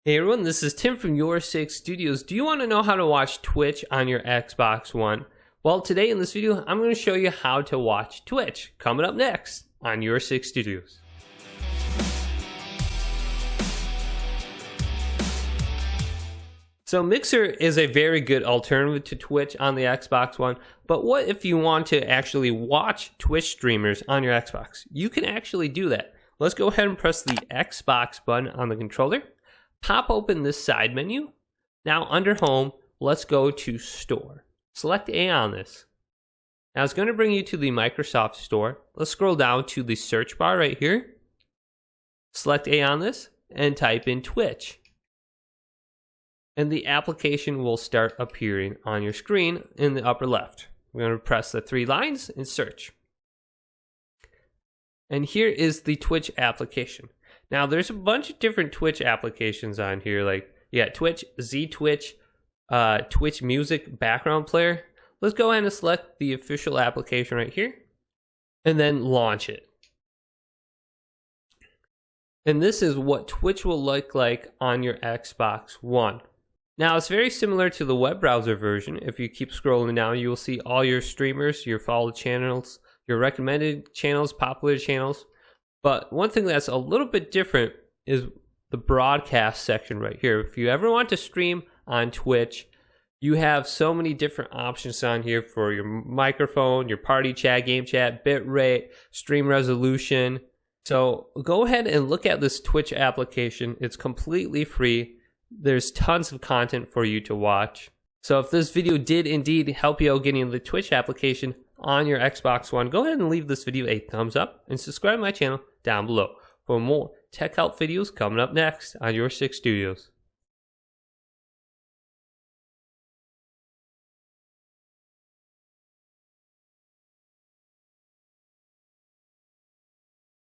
Hey everyone, this is Tim from YourSixStudios. Do you want to know how to watch Twitch on your Xbox One? Well, today in this video, I'm going to show you how to watch Twitch. Coming up next on YourSixStudios. So Mixer is a very good alternative to Twitch on the Xbox One, but what if you want to actually watch Twitch streamers on your Xbox? You can actually do that. Let's go ahead and press the Xbox button on the controller. Pop open this side menu. Now under Home, let's go to Store. Select A on this. Now it's going to bring you to the Microsoft Store. Let's scroll down to the search bar right here. Select A on this and type in Twitch. And the application will start appearing on your screen in the upper left. We're going to press the three lines and search. And here is the Twitch application. Now there's a bunch of different Twitch applications on here, like you got Twitch, Z-Twitch, Twitch Music Background Player. Let's go ahead and select the official application right here and then launch it. And this is what Twitch will look like on your Xbox One. Now it's very similar to the web browser version. If you keep scrolling down, you will see all your streamers, your followed channels, your recommended channels, popular channels. But one thing that's a little bit different is the broadcast section right here. If you ever want to stream on Twitch, you have so many different options on here for your microphone, your party chat, game chat, bitrate, stream resolution. So go ahead and look at this Twitch application. It's completely free. There's tons of content for you to watch. So if this video did indeed help you out getting the Twitch application on your Xbox One, go ahead and leave this video a thumbs up and subscribe to my channel down below for more tech help videos coming up next on YourSixStudios.